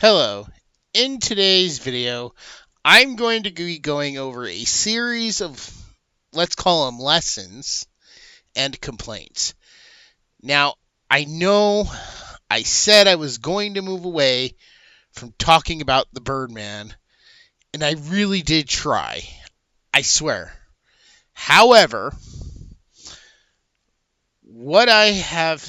Hello. In today's video, I'm going to be going over a series of, let's call them lessons and complaints. Now, I know I said I was going to move away from talking about the Birdman, and I really did try. I swear. However, what I have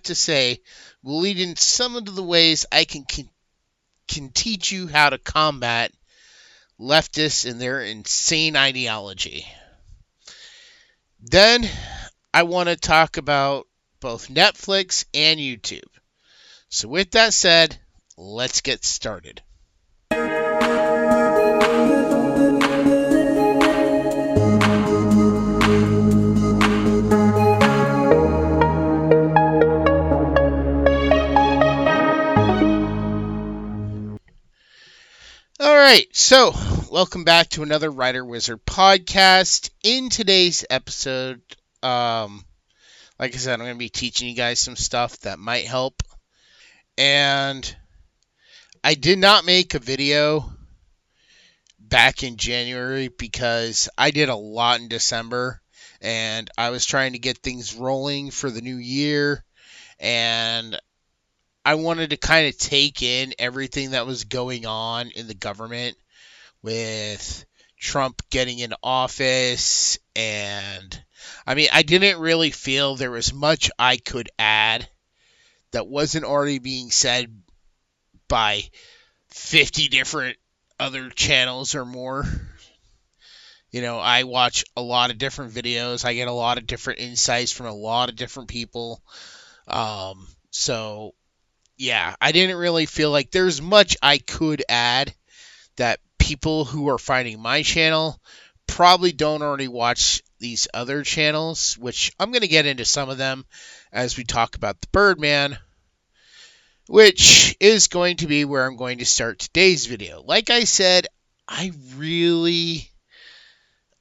to say will lead in some of the ways I can teach you how to combat leftists and their insane ideology. Then I want to talk about both Netflix and YouTube. So with that said, let's get started. Alright, so welcome back to another Writer Wizard podcast. In today's episode, like I said, I'm going to be teaching you guys some stuff that might help. And I did not make a video back in January because I did a lot in December. And I was trying to get things rolling for the new year. And I wanted to kind of take in everything that was going on in the government with Trump getting into office. And I mean, I didn't really feel there was much I could add that wasn't already being said by 50 different other channels or more. You know, I watch a lot of different videos. I get a lot of different insights from a lot of different people. So yeah, I didn't really feel like there's much I could add that people who are finding my channel probably don't already watch these other channels, which I'm going to get into some of them as we talk about the Birdman, which is going to be where I'm going to start today's video. Like I said, I really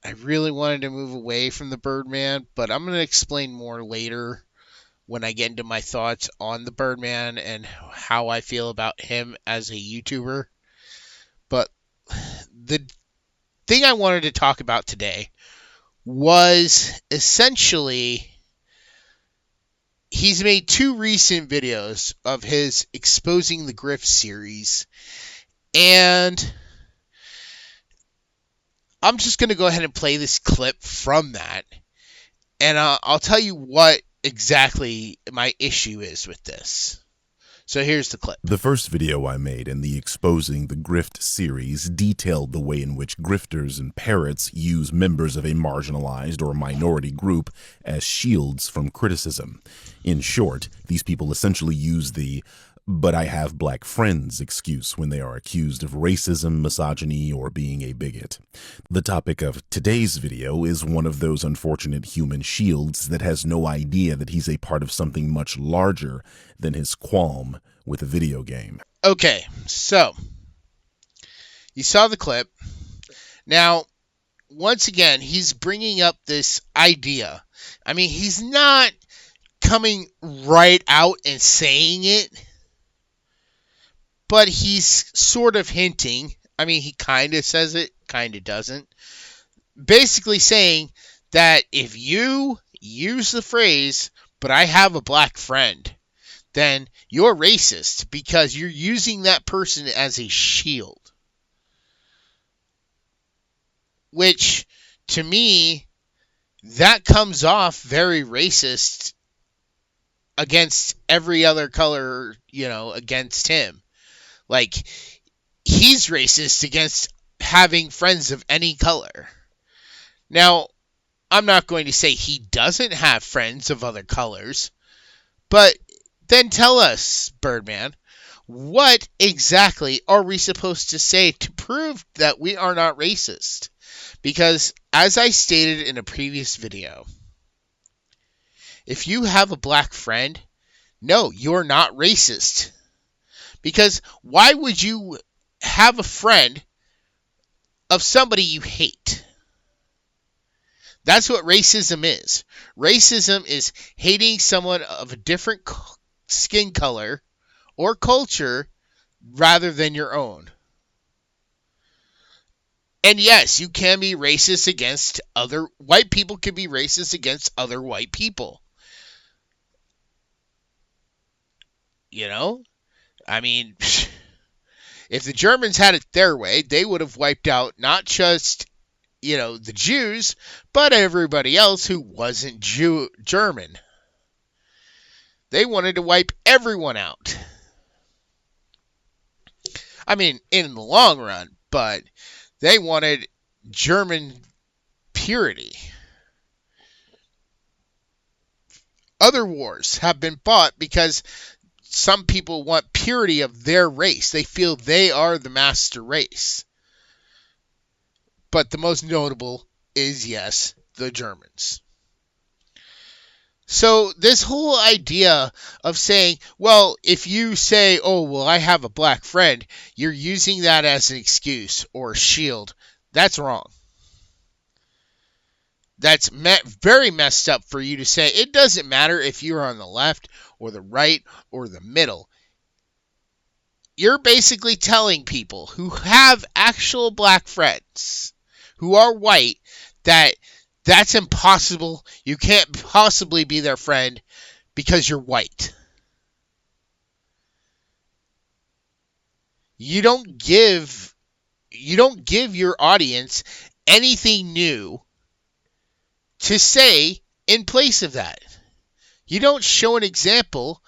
wanted to move away from the Birdman, but I'm going to explain more later when I get into my thoughts on the Birdman and how I feel about him as a YouTuber. But the thing I wanted to talk about today was essentially he's made two recent videos of his Exposing the Grift series, and I'm just going to go ahead and play this clip from that, and I'll tell you what exactly my issue is with this. So here's the clip. The first video I made in the Exposing the Grift series detailed the way in which grifters and parrots use members of a marginalized or minority group as shields from criticism. In short, these people essentially use the "but I have black friends" excuse when they are accused of racism, misogyny, or being a bigot. The topic of today's video is one of those unfortunate human shields that has no idea that he's a part of something much larger than his qualm with a video game. Okay, so you saw the clip. Now, once again, he's bringing up this idea. I mean, he's not coming right out and saying it, but he's sort of hinting. I mean, he kind of says it, kind of doesn't. Basically saying that if you use the phrase, "but I have a black friend," then you're racist because you're using that person as a shield. Which, to me, that comes off very racist against every other color, against him. Like, he's racist against having friends of any color. Now, I'm not going to say he doesn't have friends of other colors, but then tell us, Birdman, what exactly are we supposed to say to prove that we are not racist? Because, as I stated in a previous video, if you have a black friend, no, you're not racist. Because why would you have a friend of somebody you hate? That's what racism is. Racism is hating someone of a different skin color or culture rather than your own. And yes, you can be racist against other white people, can be racist against other white people. You know? I mean, if the Germans had it their way, they would have wiped out not just, the Jews, but everybody else who wasn't German. They wanted to wipe everyone out. I mean, in the long run, but they wanted German purity. Other wars have been fought because some people want purity of their race. They feel they are the master race. But the most notable is, yes, the Germans. So this whole idea of saying, well, if you say, oh, well, I have a black friend, you're using that as an excuse or a shield. That's wrong. That's very messed up for you to say. It doesn't matter if you're on the left or the right or the middle. You're basically telling people who have actual black friends, who are white, that that's impossible. You can't possibly be their friend because you're white. You don't give your audience anything new to say in place of that. You don't show an example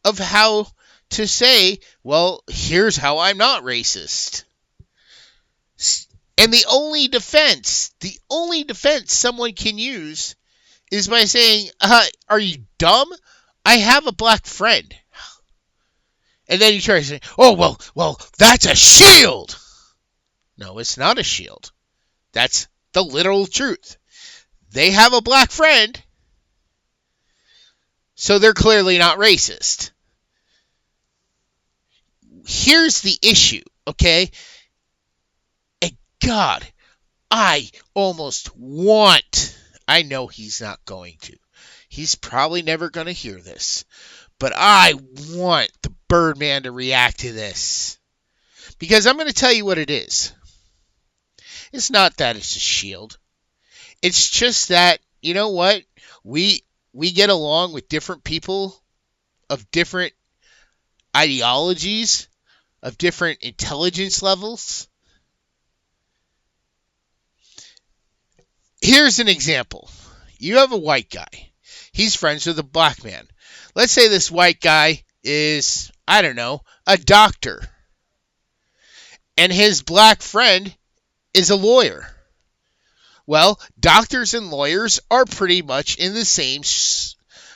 of how to say, well, here's how I'm not racist. And the only defense someone can use is by saying, are you dumb? I have a black friend. And then you try to say, oh, well, that's a shield. No, it's not a shield. That's the literal truth. They have a black friend, so they're clearly not racist. Here's the issue, okay? And God, I know he's not going to. He's probably never going to hear this. But I want the Birdman to react to this. Because I'm going to tell you what it is. It's not that it's a shield. It's just that, you know what? We get along with different people of different ideologies, of different intelligence levels. Here's an example. You have a white guy. He's friends with a black man. Let's say this white guy is, I don't know, a doctor. And his black friend is a lawyer. Well, doctors and lawyers are pretty much in the same,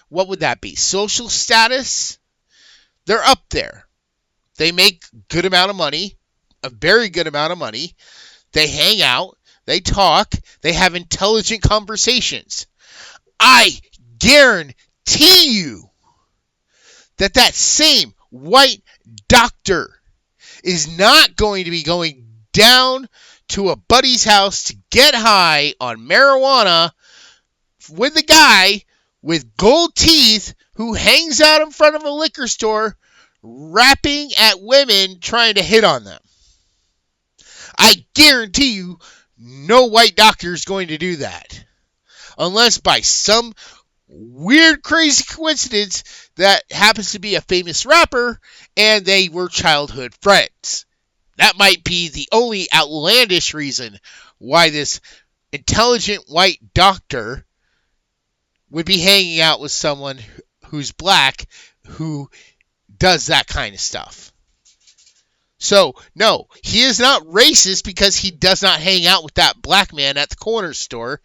what would that be, social status? They're up there. They make good amount of money, a very good amount of money. They hang out, they talk, they have intelligent conversations. I guarantee you that same white doctor is not going to be going down to a buddy's house to get high on marijuana with a guy with gold teeth who hangs out in front of a liquor store rapping at women trying to hit on them. I guarantee you no white doctor is going to do that. Unless by some weird, crazy coincidence that happens to be a famous rapper and they were childhood friends. That might be the only outlandish reason why this intelligent white doctor would be hanging out with someone who's black who does that kind of stuff. So, no, he is not racist because he does not hang out with that black man at the corner store,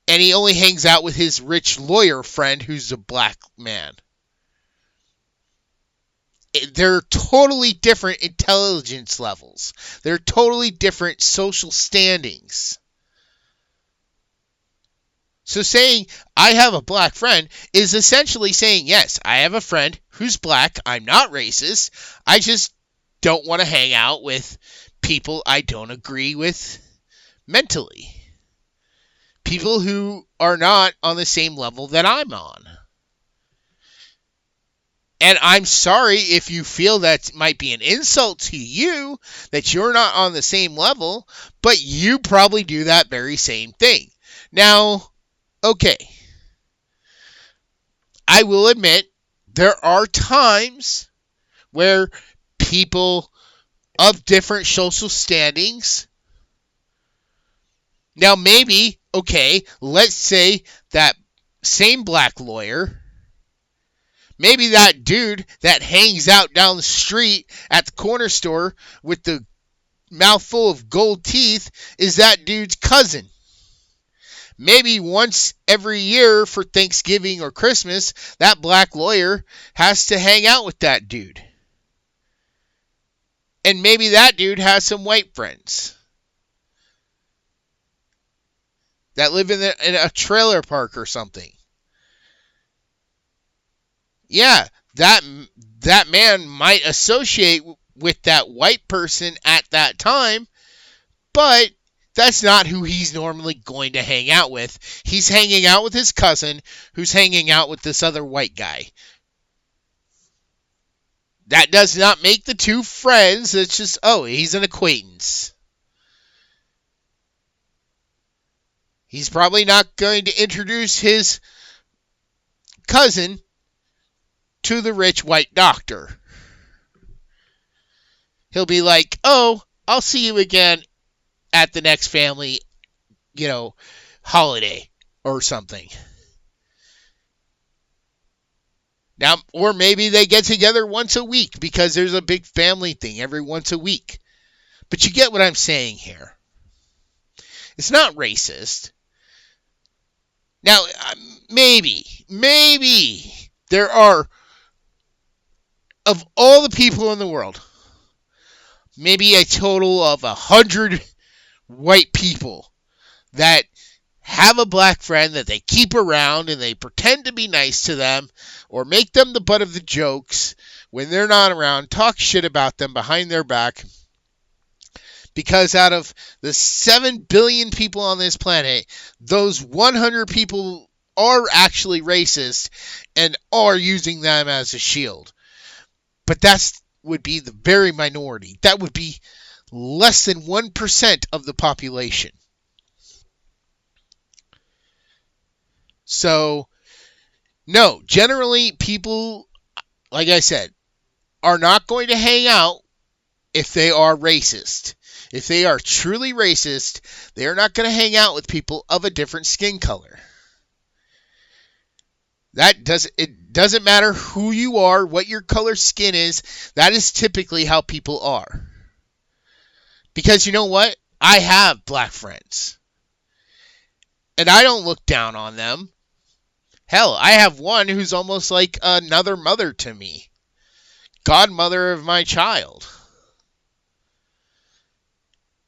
and he only hangs out with his rich lawyer friend who's a black man. They're totally different intelligence levels. They're totally different social standings. So saying, I have a black friend, is essentially saying, yes, I have a friend who's black. I'm not racist. I just don't want to hang out with people I don't agree with mentally. people who are not on the same level that I'm on. And I'm sorry if you feel that might be an insult to you, that you're not on the same level, but you probably do that very same thing. Now, okay, I will admit there are times where people of different social standings, now maybe, okay, let's say that same black lawyer, maybe that dude that hangs out down the street at the corner store with the mouthful of gold teeth is that dude's cousin. Maybe once every year for Thanksgiving or Christmas, that black lawyer has to hang out with that dude. And maybe that dude has some white friends that live in a trailer park or something. Yeah, that man might associate with that white person at that time, but that's not who he's normally going to hang out with. He's hanging out with his cousin, who's hanging out with this other white guy. That does not make the two friends. It's just, oh, he's an acquaintance. He's probably not going to introduce his cousin to the rich white doctor. He'll be like, oh, I'll see you again at the next family, holiday or something. Now, or maybe they get together once a week because there's a big family thing every once a week. But you get what I'm saying here. It's not racist. Now, maybe there are, of all the people in the world, maybe a total of 100 white people that have a black friend that they keep around and they pretend to be nice to them or make them the butt of the jokes when they're not around, talk shit about them behind their back. Because out of the 7 billion people on this planet, those 100 people are actually racist and are using them as a shield. But that would be the very minority. That would be less than 1% of the population. So, no, generally people, like I said, are not going to hang out if they are racist. If they are truly racist, they are not going to hang out with people of a different skin color. It doesn't matter who you are, what your color skin is. That is typically how people are. Because you know what? I have black friends. And I don't look down on them. Hell, I have one who's almost like another mother to me. Godmother of my child.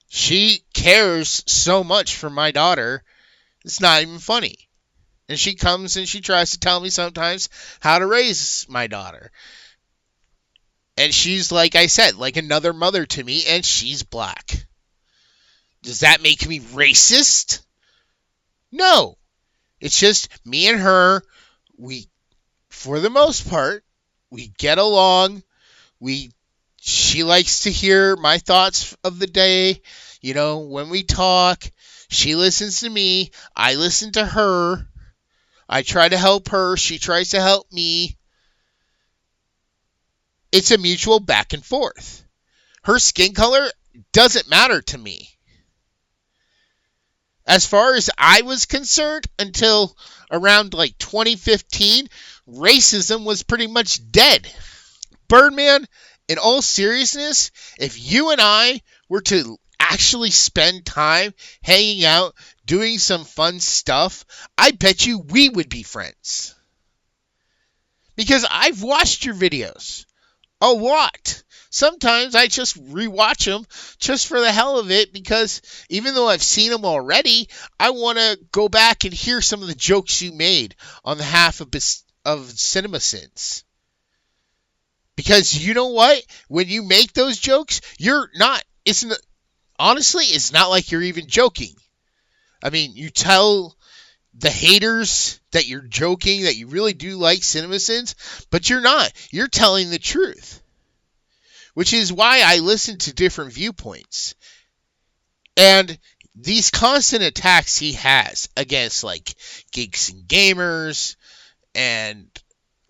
She cares so much for my daughter, it's not even funny. And she comes and she tries to tell me sometimes how to raise my daughter. And she's, like I said, like another mother to me, and she's black. Does that make me racist? No. It's just me and her, for the most part, we get along. She likes to hear my thoughts of the day. When we talk, she listens to me. I listen to her. I try to help her. She tries to help me. It's a mutual back and forth. Her skin color doesn't matter to me. As far as I was concerned, until around 2015, racism was pretty much dead. Birdman, in all seriousness, if you and I were to actually spend time hanging out, doing some fun stuff, I bet you we would be friends. Because I've watched your videos a lot. Sometimes I just rewatch them just for the hell of it, because even though I've seen them already, I want to go back and hear some of the jokes you made on behalf of CinemaSins. Because you know what? When you make those jokes, honestly, it's not like you're even joking. I mean, you tell the haters that you're joking, that you really do like CinemaSins, but you're not. You're telling the truth, which is why I listen to different viewpoints. And these constant attacks he has against, like, Geeks and Gamers, and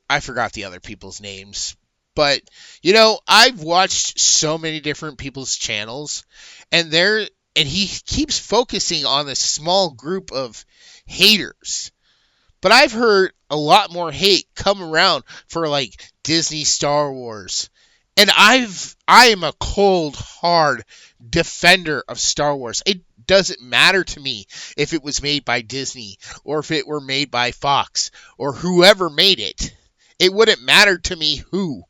I forgot the other people's names. But, I've watched so many different people's channels, and he keeps focusing on this small group of haters. But I've heard a lot more hate come around for, like, Disney Star Wars. And I am a cold, hard defender of Star Wars. It doesn't matter to me if it was made by Disney or if it were made by Fox or whoever made it. It wouldn't matter to me who.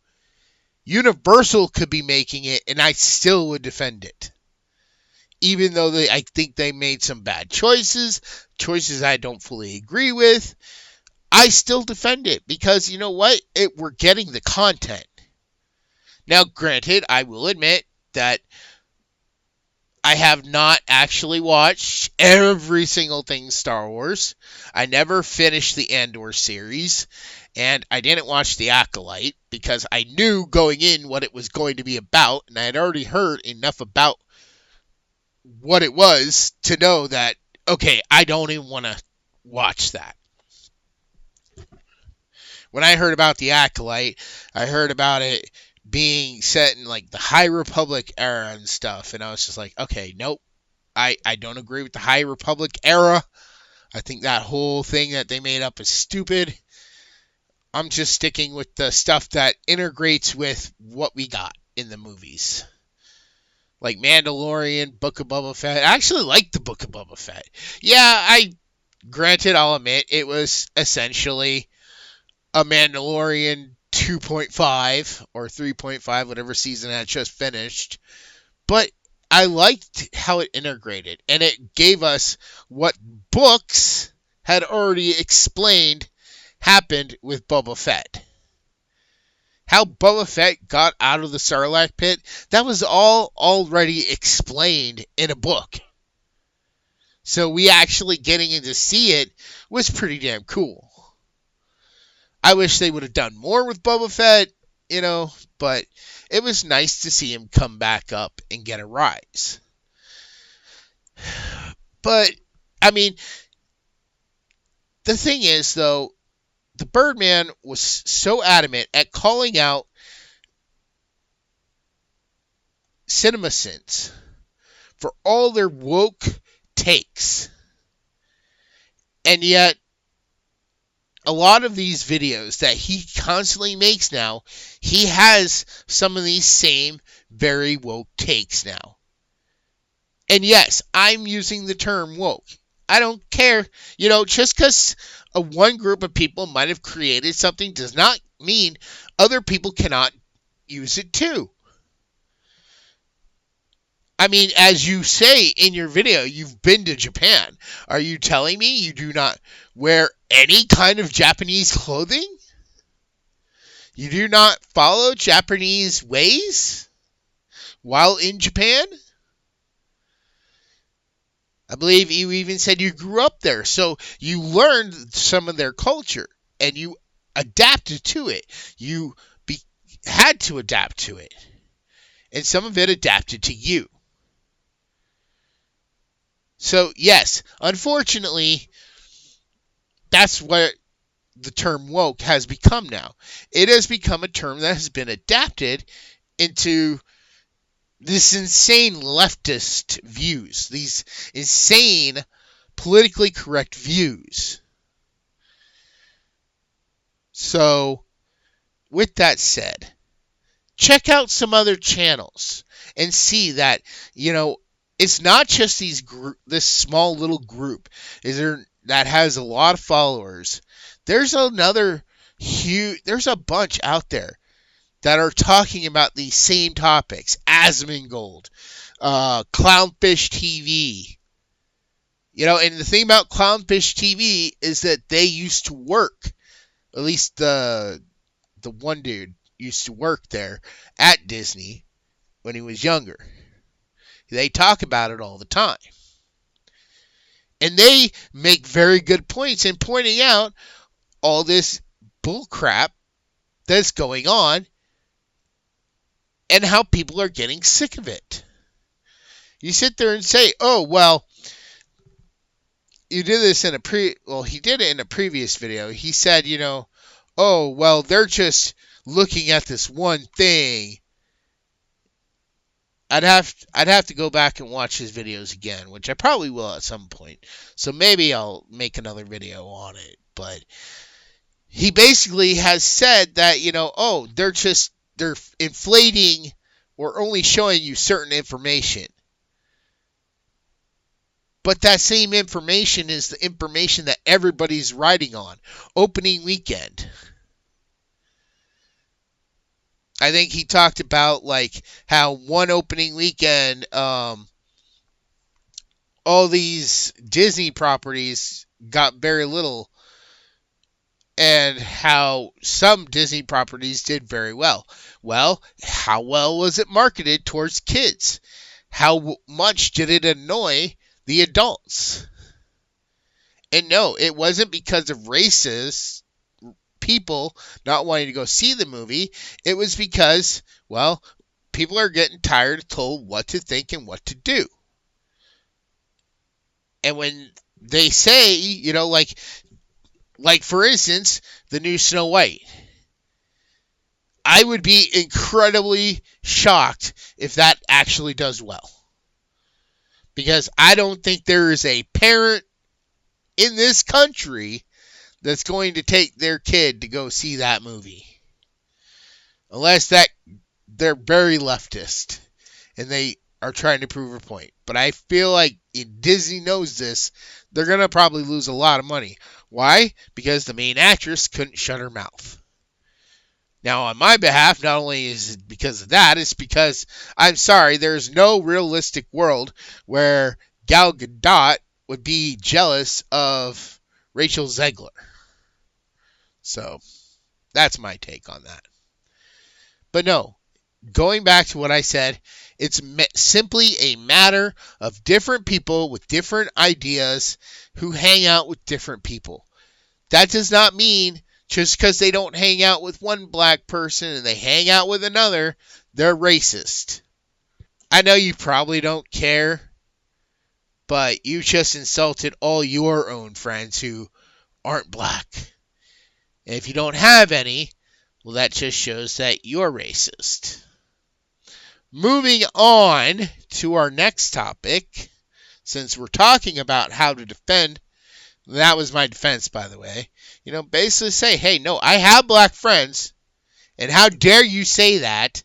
Universal could be making it, and I still would defend it. Even though I think they made some bad choices I don't fully agree with, I still defend it because you know what? We're getting the content. Now, granted, I will admit that I have not actually watched every single thing Star Wars. I never finished the Andor series, and I didn't watch The Acolyte because I knew going in what it was going to be about, and I had already heard enough about what it was to know that, okay, I don't even want to watch that. When I heard about The Acolyte, I heard about it being set in, like, the High Republic era and stuff, and I was just like, okay, nope, I don't agree with the High Republic era. I think that whole thing that they made up is stupid. I'm just sticking with the stuff that integrates with what we got in the movies. Like Mandalorian, Book of Boba Fett. I actually like the Book of Boba Fett. Yeah, granted, I'll admit, it was essentially a Mandalorian 2.5 or 3.5, whatever season had just finished. But I liked how it integrated, and it gave us what books had already explained happened with Boba Fett. How Boba Fett got out of the Sarlacc pit, that was all already explained in a book. So we actually getting in to see it was pretty damn cool. I wish they would have done more with Boba Fett, but it was nice to see him come back up and get a rise. But, I mean, the thing is, though, the Birdman was so adamant at calling out CinemaSins for all their woke takes. And yet, a lot of these videos that he constantly makes now, he has some of these same very woke takes now. And yes, I'm using the term woke. I don't care. Just because one group of people might have created something does not mean other people cannot use it too. I mean, as you say in your video, you've been to Japan. Are you telling me you do not wear any kind of Japanese clothing? You do not follow Japanese ways while in Japan? I believe you even said you grew up there, so you learned some of their culture, and you adapted to it. You had to adapt to it, and some of it adapted to you. So, yes, unfortunately, that's what the term woke has become now. It has become a term that has been adapted into this insane leftist views, these insane politically correct views. So, with that said, check out some other channels and see that, it's not just this small little group that has a lot of followers. There's a bunch out there that are talking about these same topics. Asmongold, Clownfish TV. And the thing about Clownfish TV is that they used to work, at least the one dude used to work there at Disney when he was younger. They talk about it all the time. And they make very good points in pointing out all this bullcrap that's going on and how people are getting sick of it. You sit there and say, oh, well, you did this in he did it in a previous video. He said, oh, well, they're just looking at this one thing. I'd have to go back and watch his videos again, which I probably will at some point. So maybe I'll make another video on it. But he basically has said that, they're inflating or only showing you certain information. But that same information is the information that everybody's riding on. Opening weekend. I think he talked about how one opening weekend, all these Disney properties got very little, and how some Disney properties did very well. Well, how well was it marketed towards kids? How much did it annoy the adults? And no, it wasn't because of racist people not wanting to go see the movie. It was because, well, people are getting tired of told what to think and what to do. And when they say, like for instance, the new Snow White, I would be incredibly shocked if that actually does well. Because I don't think there is a parent in this country that's going to take their kid to go see that movie. Unless they're very leftist and they are trying to prove a point. But I feel like if Disney knows this, they're going to probably lose a lot of money. Why? Because the main actress couldn't shut her mouth. Now, on my behalf, not only is it because of that, it's because, I'm sorry, there's no realistic world where Gal Gadot would be jealous of Rachel Zegler. So, that's my take on that. But no, going back to what I said, it's simply a matter of different people with different ideas who hang out with different people. That does not mean just because they don't hang out with one black person and they hang out with another, they're racist. I know you probably don't care, but you just insulted all your own friends who aren't black. And if you don't have any, well, that just shows that you're racist. Moving on to our next topic, since we're talking about how to defend, that was my defense, by the way. Basically say, hey, no, I have black friends, and how dare you say that?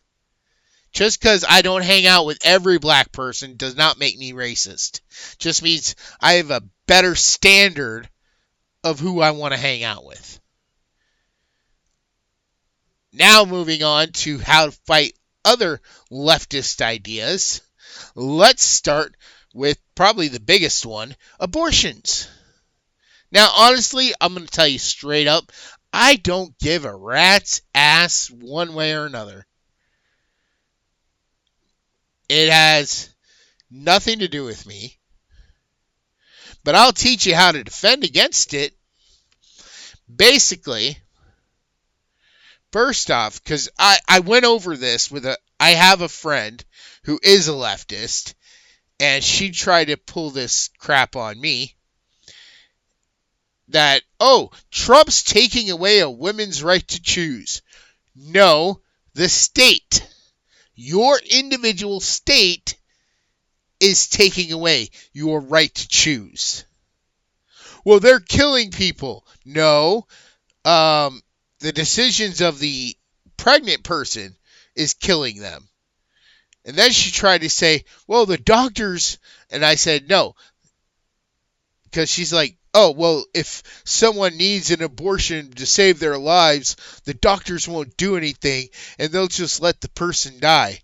Just because I don't hang out with every black person does not make me racist. Just means I have a better standard of who I want to hang out with. Now moving on to how to fight other leftist ideas. Let's start with probably the biggest one, abortions. Now, honestly, I'm going to tell you straight up, I don't give a rat's ass one way or another. It has nothing to do with me. But I'll teach you how to defend against it. Basically, first off, because I went over this I have a friend who is a leftist, and she tried to pull this crap on me. That, Trump's taking away a woman's right to choose. No, the state, your individual state, is taking away your right to choose. Well, they're killing people. No, the decisions of the pregnant person is killing them. And then she tried to say, well, the doctors, and I said no. Because she's like, oh, well, if someone needs an abortion to save their lives, the doctors won't do anything, and they'll just let the person die.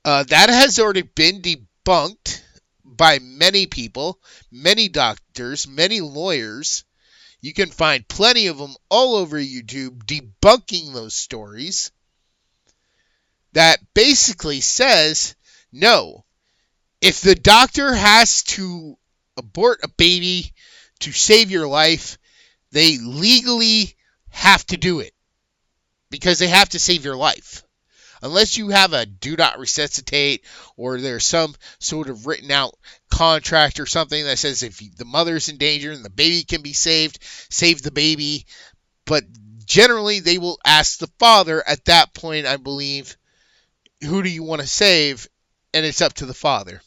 That has already been debunked by many people, many doctors, many lawyers. You can find plenty of them all over YouTube debunking those stories. That basically says, no, if the doctor has to abort a baby to save your life, they legally have to do it because they have to save your life. Unless you have a do not resuscitate or there's some sort of written out contract or something that says if the mother's in danger and the baby can be saved, save the baby. But generally they will ask the father at that point, I believe, who do you want to save? And it's up to the father.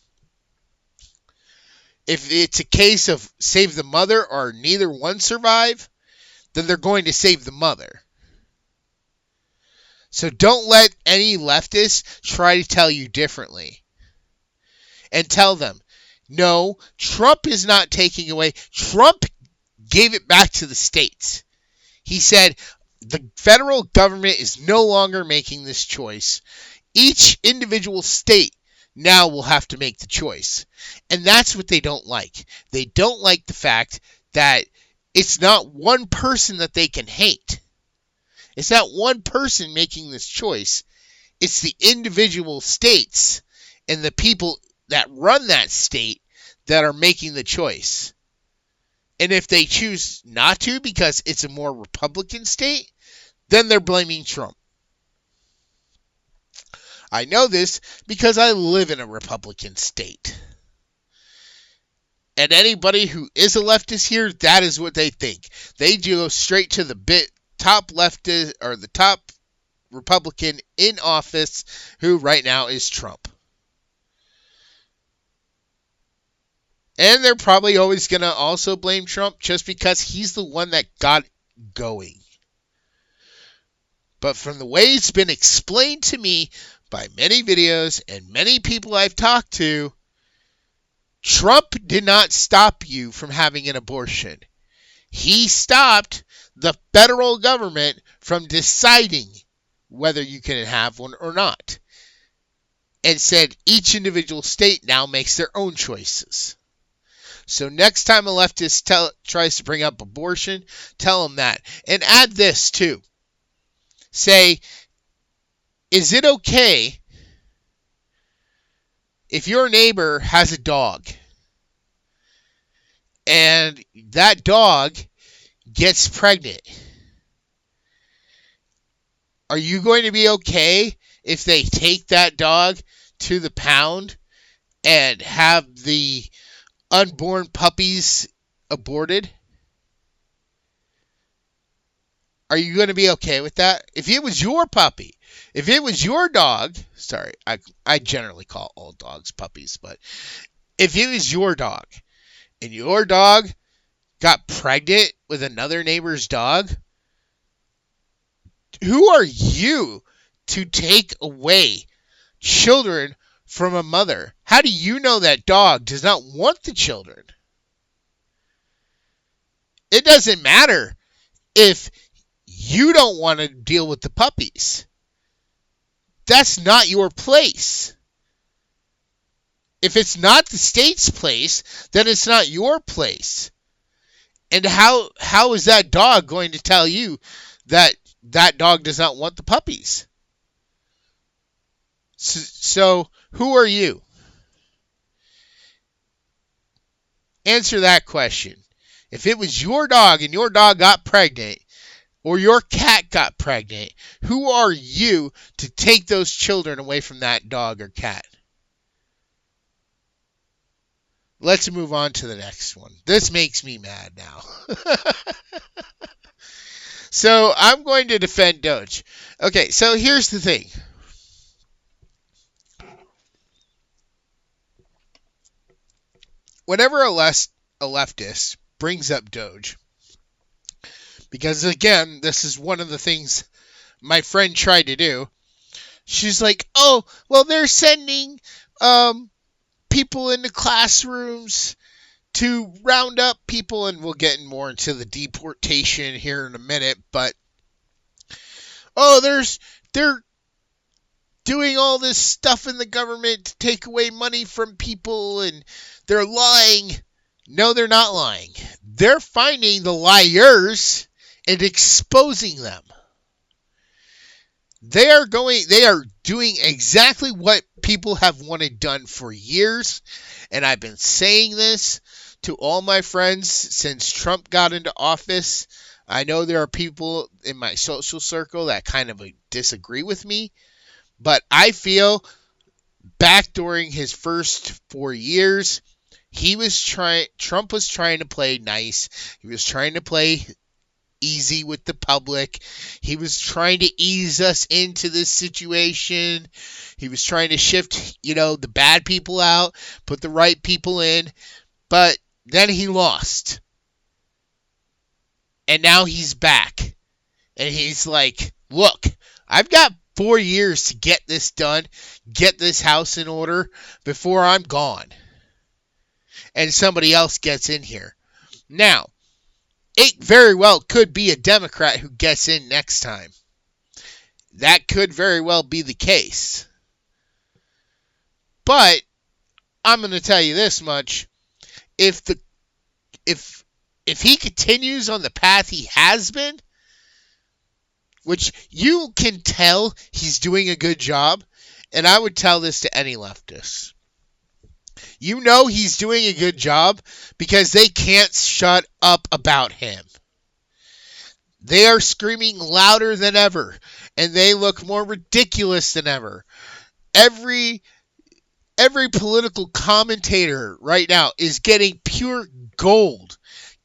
If it's a case of save the mother or neither one survive, then they're going to save the mother. So don't let any leftists try to tell you differently. And tell them, no, Trump is not taking away. Trump gave it back to the states. He said the federal government is no longer making this choice. Each individual state now will have to make the choice. And that's what they don't like. They don't like the fact that it's not one person that they can hate. It's not one person making this choice. It's the individual states and the people that run that state that are making the choice. And if they choose not to because it's a more Republican state, then they're blaming Trump. I know this because I live in a Republican state. And anybody who is a leftist here, that is what they think. They go straight to the top leftist or the top Republican in office, who right now is Trump. And they're probably always going to also blame Trump just because he's the one that got going. But from the way it's been explained to me by many videos and many people I've talked to, Trump did not stop you from having an abortion. He stopped the federal government from deciding whether you can have one or not. And said each individual state now makes their own choices. So next time a leftist tries to bring up abortion, tell them that. And add this too. Say, is it okay if your neighbor has a dog and that dog gets pregnant? Are you going to be okay if they take that dog to the pound and have the unborn puppies aborted? Are you going to be okay with that? If it was your puppy, if it was your dog, sorry, I generally call all dogs puppies, but if it was your dog and your dog got pregnant with another neighbor's dog, who are you to take away children from a mother? How do you know that dog does not want the children? It doesn't matter if you don't want to deal with the puppies. That's not your place. If it's not the state's place, then it's not your place. And how is that dog going to tell you that that dog does not want the puppies? So who are you? Answer that question. If it was your dog and your dog got pregnant, or your cat got pregnant, who are you to take those children away from that dog or cat? Let's move on to the next one. This makes me mad now. So I'm going to defend Doge. Okay, so here's the thing. Whenever a leftist brings up Doge, because again, this is one of the things my friend tried to do. She's like, oh, well, they're sending people into classrooms to round up people, and we'll get more into the deportation here in a minute, but they're doing all this stuff in the government to take away money from people, and they're lying. No, they're not lying. They're finding the liars and exposing them. They are doing exactly what people have wanted done for years, and I've been saying this to all my friends since Trump got into office. I know there are people in my social circle that kind of disagree with me, but I feel back during his first 4 years, Trump was trying to play nice. He was trying to play easy with the public. He was trying to ease us into this situation. He was trying to shift, the bad people out, put the right people in. But then he lost. And now he's back. And he's like, look, I've got 4 years to get this done, get this house in order before I'm gone. And somebody else gets in here. Now, it very well could be a Democrat who gets in next time. That could very well be the case. But I'm going to tell you this much. If he continues on the path he has been, which you can tell he's doing a good job, and I would tell this to any leftist. You know he's doing a good job because they can't shut up about him. They are screaming louder than ever, and they look more ridiculous than ever. Every political commentator right now is getting pure gold.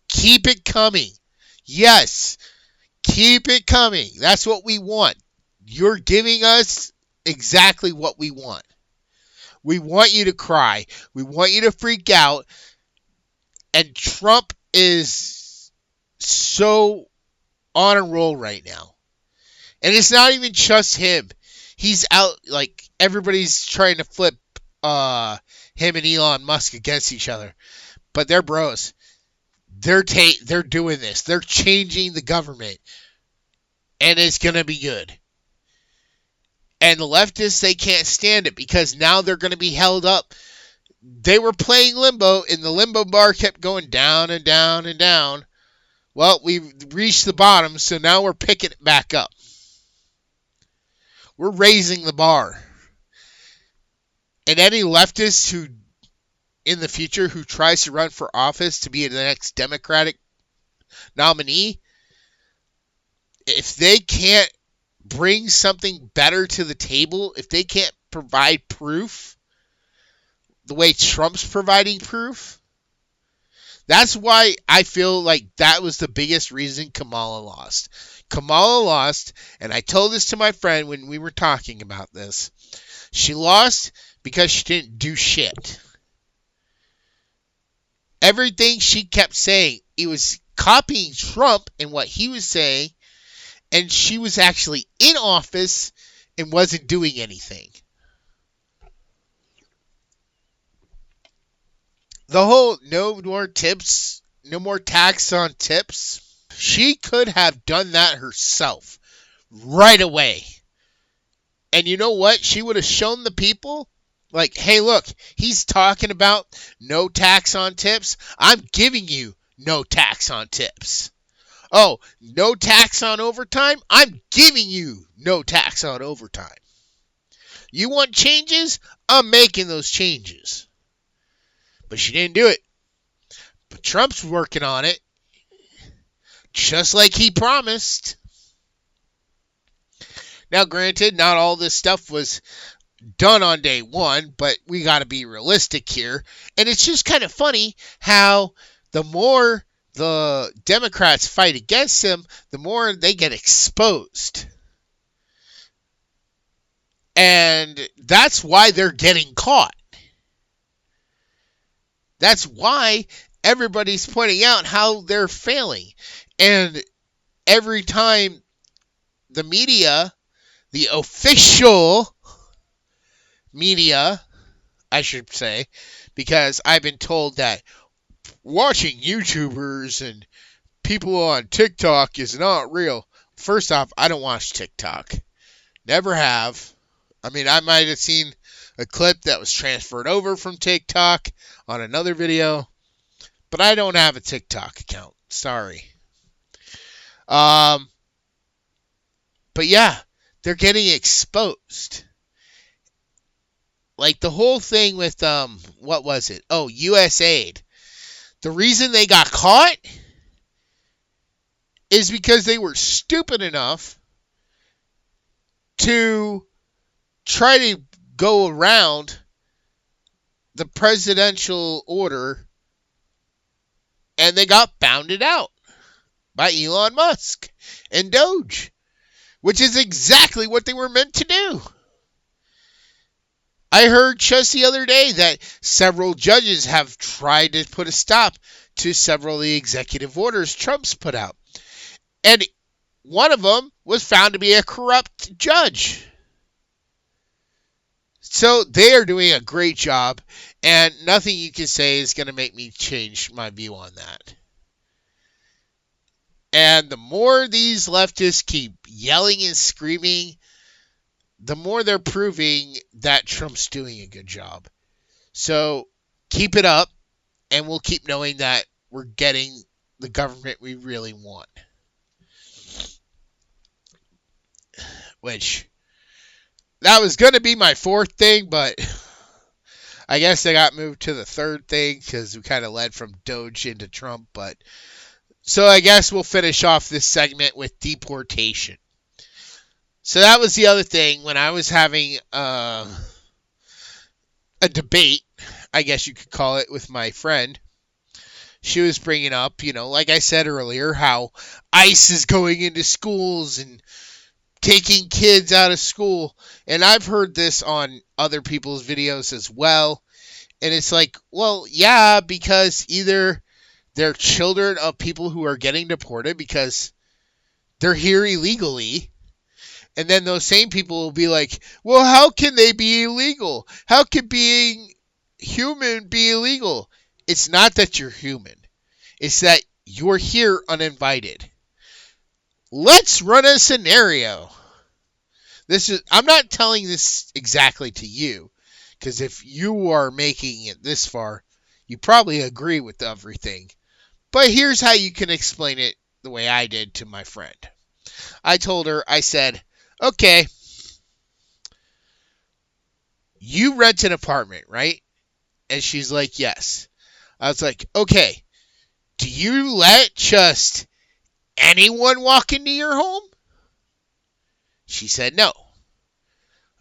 Keep it coming. Yes, keep it coming. That's what we want. You're giving us exactly what we want. We want you to cry. We want you to freak out. And Trump is so on a roll right now. And it's not even just him. He's out, like, everybody's trying to flip him and Elon Musk against each other. But they're bros. They're doing this. They're changing the government. And it's going to be good. And the leftists, they can't stand it because now they're going to be held up. They were playing limbo, and the limbo bar kept going down and down and down. Well, we've reached the bottom, so now we're picking it back up. We're raising the bar. And any leftist who, in the future, who tries to run for office to be the next Democratic nominee, if they can't bring something better to the table, if they can't provide proof the way Trump's providing proof, that's why I feel like that was the biggest reason Kamala lost. Kamala lost, and I told this to my friend when we were talking about this. She lost because she didn't do shit. Everything she kept saying, it was copying Trump and what he was saying, and she was actually in office and wasn't doing anything. The whole no more tips, no more tax on tips, she could have done that herself right away. And you know what? She would have shown the people, like, hey, look, he's talking about no tax on tips. I'm giving you no tax on tips. Oh, no tax on overtime? I'm giving you no tax on overtime. You want changes? I'm making those changes. But she didn't do it. But Trump's working on it. Just like he promised. Now, granted, not all this stuff was done on day one, but we got to be realistic here. And it's just kind of funny how the more the Democrats fight against him, the more they get exposed. And that's why they're getting caught. That's why everybody's pointing out how they're failing. And every time the media, the official media, I should say, because I've been told that watching YouTubers and people on TikTok is not real. First off, I don't watch TikTok. Never have. I mean, I might have seen a clip that was transferred over from TikTok on another video, but I don't have a TikTok account. Sorry. But yeah, they're getting exposed. Like the whole thing with, what was it? Oh, USAID. The reason they got caught is because they were stupid enough to try to go around the presidential order, and they got bounded out by Elon Musk and Doge, which is exactly what they were meant to do. I heard just the other day that several judges have tried to put a stop to several of the executive orders Trump's put out. And one of them was found to be a corrupt judge. So they are doing a great job, and nothing you can say is going to make me change my view on that. And the more these leftists keep yelling and screaming, the more they're proving that Trump's doing a good job. So keep it up, and we'll keep knowing that we're getting the government we really want. Which, that was going to be my fourth thing, but I guess I got moved to the third thing because we kind of led from Doge into Trump. But so I guess we'll finish off this segment with deportation. So that was the other thing when I was having a debate, I guess you could call it, with my friend. She was bringing up, like I said earlier, how ICE is going into schools and taking kids out of school. And I've heard this on other people's videos as well. And it's like, well, yeah, because either they're children of people who are getting deported because they're here illegally. And then those same people will be like, well, how can they be illegal? How can being human be illegal? It's not that you're human. It's that you're here uninvited. Let's run a scenario. I'm not telling this exactly to you, because if you are making it this far, you probably agree with everything. But here's how you can explain it the way I did to my friend. I told her, I said, okay, you rent an apartment, right? And she's like, yes. I was like, okay, do you let just anyone walk into your home? She said no.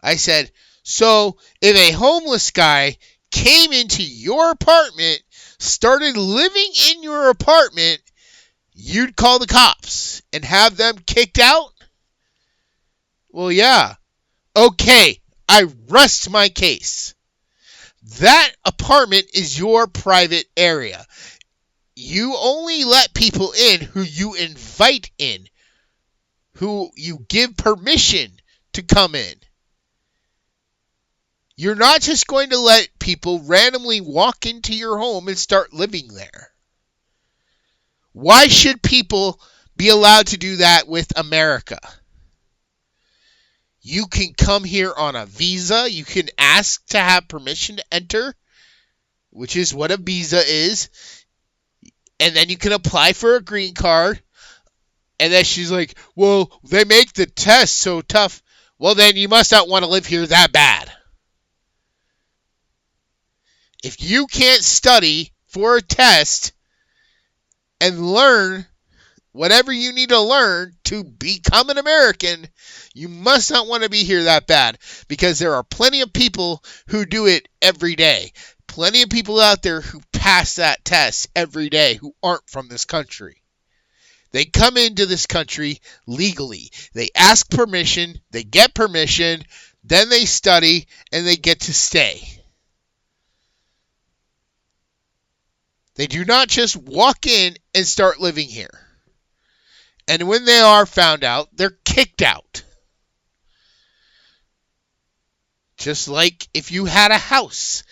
I said, so if a homeless guy came into your apartment, started living in your apartment, you'd call the cops and have them kicked out? Well, yeah. Okay, I rest my case. That apartment is your private area. You only let people in who you invite in, who you give permission to come in. You're not just going to let people randomly walk into your home and start living there. Why should people be allowed to do that with America? You can come here on a visa. You can ask to have permission to enter, which is what a visa is. And then you can apply for a green card. And then she's like, well, they make the test so tough. Well, then you must not want to live here that bad. If you can't study for a test and learn whatever you need to learn to become an American, you must not want to be here that bad, because there are plenty of people who do it every day. Plenty of people out there who pass that test every day who aren't from this country. They come into this country legally. They ask permission, they get permission, then they study, and they get to stay. They do not just walk in and start living here. And when they are found out, they're kicked out. Just like if you had a house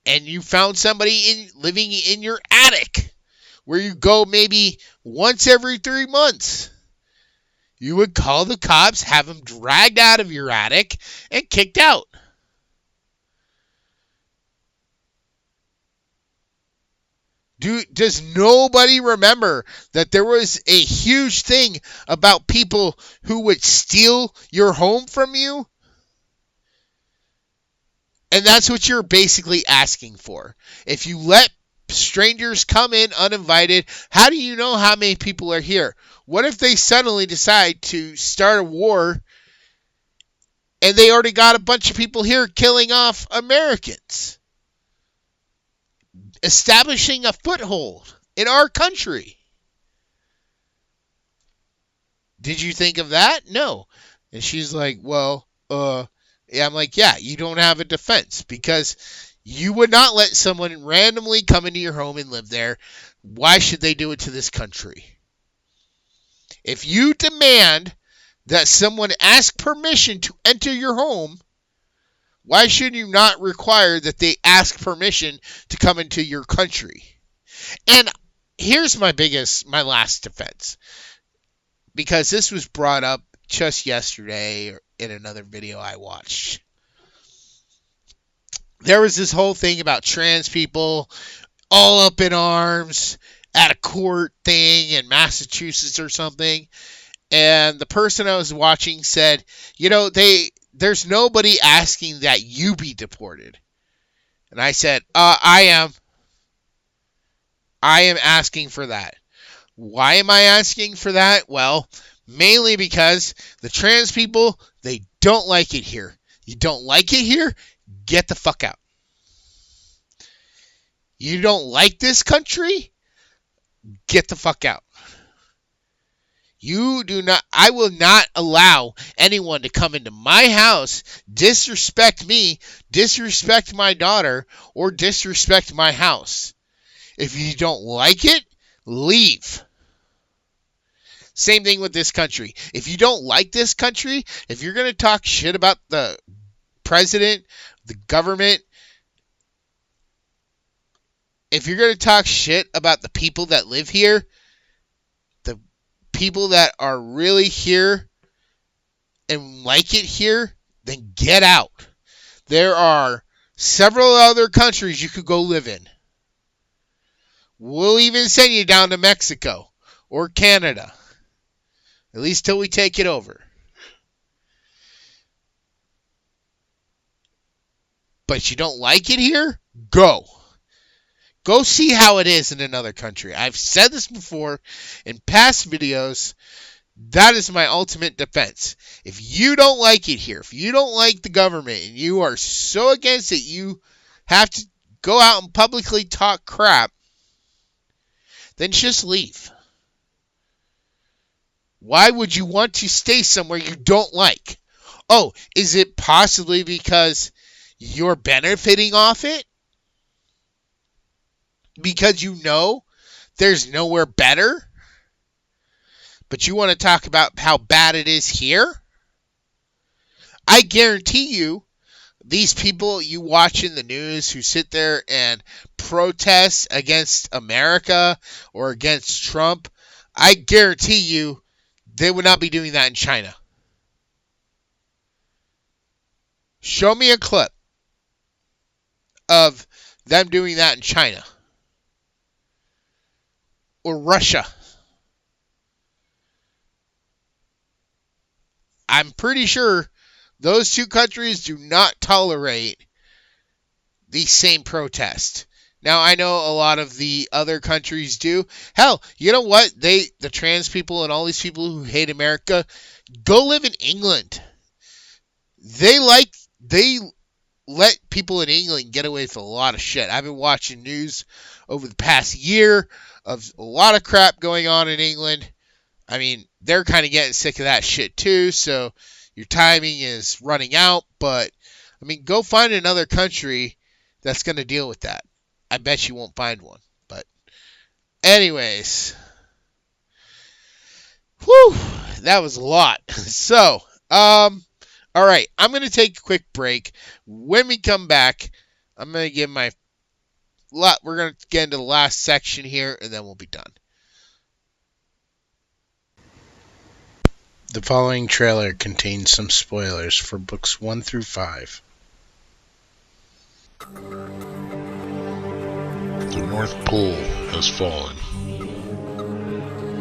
and you found somebody living in your attic, where you go maybe once every 3 months. You would call the cops, have them dragged out of your attic, and kicked out. Does nobody remember that there was a huge thing about people who would steal your home from you? And that's what you're basically asking for. If you let strangers come in uninvited. How do you know how many people are here? What if they suddenly decide to start a war and they already got a bunch of people here killing off Americans, establishing a foothold in our country? Did you think of that? No. And she's like, well, yeah. I'm like, yeah, you don't have a defense because you would not let someone randomly come into your home and live there. Why should they do it to this country? If you demand that someone ask permission to enter your home, why should you not require that they ask permission to come into your country? And here's my last defense, because this was brought up just yesterday in another video I watched. There was this whole thing about trans people all up in arms at a court thing in Massachusetts or something. And the person I was watching said, there's nobody asking that you be deported. And I said, I am asking for that. Why am I asking for that? Well, mainly because the trans people, they don't like it here. You don't like it here? Get the fuck out. You don't like this country? Get the fuck out. I will not allow anyone to come into my house, disrespect me, disrespect my daughter, or disrespect my house. If you don't like it, leave. Same thing with this country. If you don't like this country, if you're going to talk shit about the president, the government, if you're going to talk shit about the people that live here, the people that are really here and like it here, then get out. There are several other countries you could go live in. We'll even send you down to Mexico or Canada. At least till we take it over. But you don't like it here? Go. Go see how it is in another country. I've said this before in past videos. That is my ultimate defense. If you don't like it here, if you don't like the government, and you are so against it, you have to go out and publicly talk crap, then just leave. Why would you want to stay somewhere you don't like? Oh, is it possibly because you're benefiting off it? Because you know there's nowhere better? But you want to talk about how bad it is here? I guarantee you, these people you watch in the news who sit there and protest against America or against Trump, I guarantee you they would not be doing that in China. Show me a clip of them doing that in China or Russia. I'm pretty sure those two countries do not tolerate the same protest. Now, I know a lot of the other countries do. Hell, you know what? The trans people and all these people who hate America, go live in England. They let people in England get away with a lot of shit. I've been watching news over the past year of a lot of crap going on in England. I mean, they're kind of getting sick of that shit too, so your timing is running out. But, I mean, go find another country that's going to deal with that. I bet you won't find one. But anyways. Whew. That was a lot. So, alright. I'm going to take a quick break. When we come back, I'm going to give we're going to get into the last section here, and then we'll be done. The following trailer contains some spoilers for books 1 through 5. The North Pole has fallen.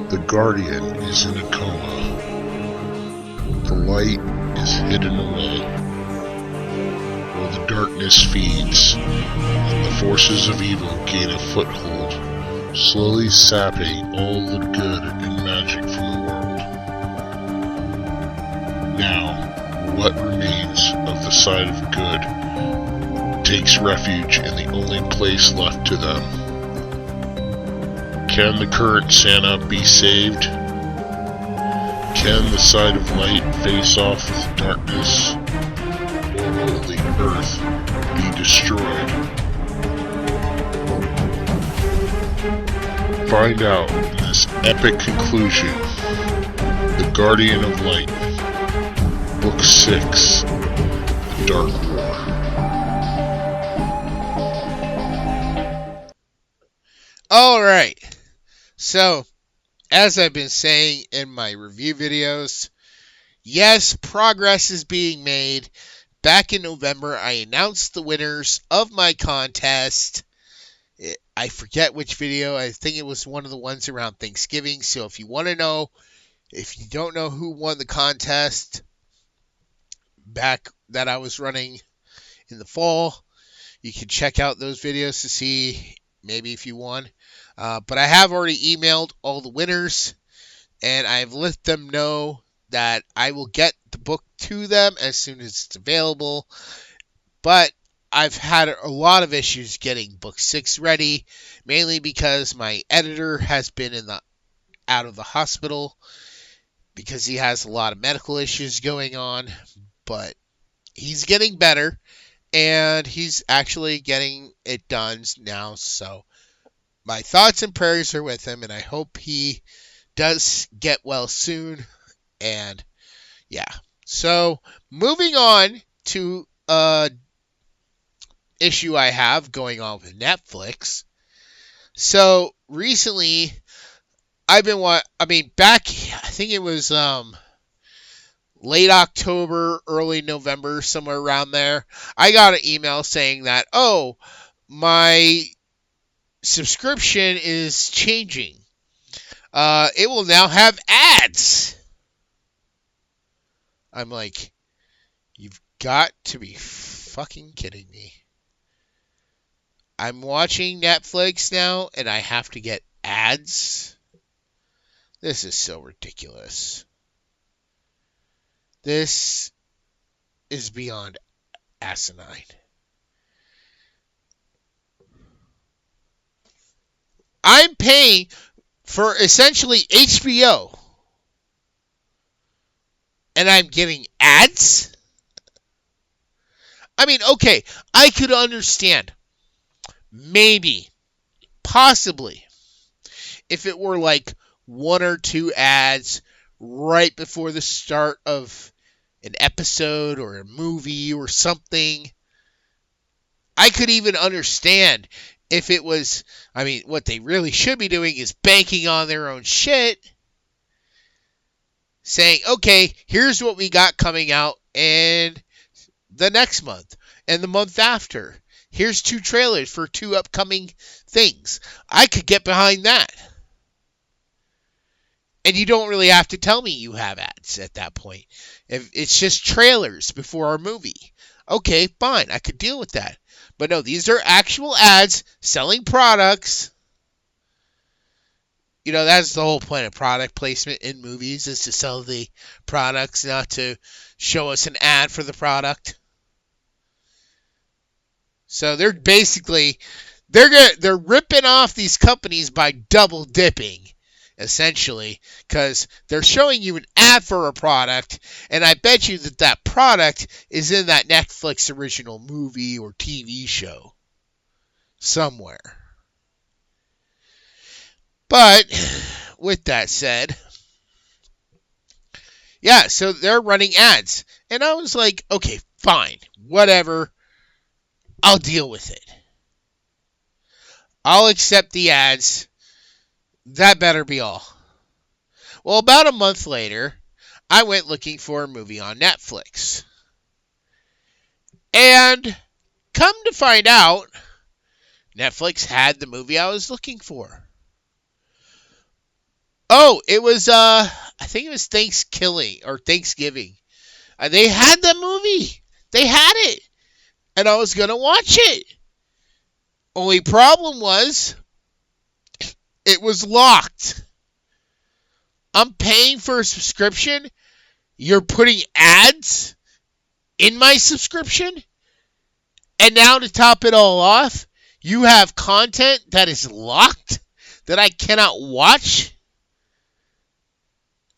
The Guardian is in a coma. The light is hidden away, while the darkness feeds, and the forces of evil gain a foothold, slowly sapping all the good and magic from the world. Now, what remains of the side of good takes refuge in the only place left to them. Can the current Santa be saved? Can the side of light face off with darkness? Or will the earth be destroyed? Find out in this epic conclusion, The Guardian of Light, Book 6, The Dark War. Alright, so, as I've been saying in my review videos, yes, progress is being made. Back in November, I announced the winners of my contest. I forget which video. I think it was one of the ones around Thanksgiving. So if you want to know, if you don't know who won the contest back that I was running in the fall, you can check out those videos to see maybe if you won. But I have already emailed all the winners, and I've let them know that I will get the book to them as soon as it's available. But I've had a lot of issues getting book 6 ready, mainly because my editor has been out of the hospital because he has a lot of medical issues going on. But he's getting better, and he's actually getting it done now. So my thoughts and prayers are with him, and I hope he does get well soon. And yeah, so moving on to issue I have going on with Netflix. So recently, back, I think it was late October, early November, somewhere around there, I got an email saying that, oh, my subscription is changing. It will now have ads. I'm like, you've got to be fucking kidding me. I'm watching Netflix now, and I have to get ads? This is so ridiculous. This is beyond asinine. I'm paying for essentially HBO, and I'm getting ads? I mean, okay, I could understand. Maybe, possibly, if it were like one or two ads right before the start of an episode or a movie or something, I could even understand if it was, what they really should be doing is banking on their own shit, saying, okay, here's what we got coming out and the next month and the month after. Here's 2 trailers for 2 upcoming things. I could get behind that. And you don't really have to tell me you have ads at that point. If it's just trailers before our movie. Okay, fine. I could deal with that. But no, these are actual ads selling products. You know, that's the whole point of product placement in movies, is to sell the products, not to show us an ad for the product. So they're basically, they're ripping off these companies by double dipping, essentially, because they're showing you an ad for a product, and I bet you that product is in that Netflix original movie or TV show somewhere. But with that said, yeah, so they're running ads, and I was like, okay, fine, whatever. I'll deal with it. I'll accept the ads. That better be all. Well, about a month later, I went looking for a movie on Netflix. And come to find out, Netflix had the movie I was looking for. Oh, it was, I think it was Thanksgiving. They had the movie. They had it. and I was going to watch it. Only problem was, it was locked. I'm paying for a subscription. You're putting ads in my subscription. And now to top it all off, you have content that is locked that I cannot watch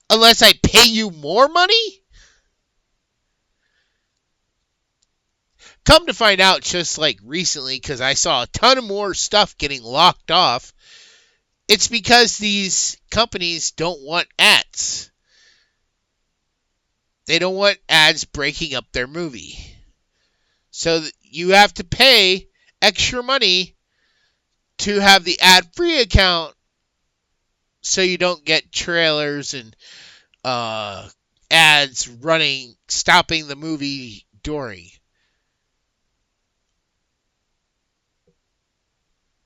unless I pay you more money? Come to find out, just like recently, because I saw a ton of more stuff getting locked off, it's because these companies don't want ads. They don't want ads breaking up their movie. So you have to pay extra money to have the ad-free account so you don't get trailers and ads running, stopping the movie during.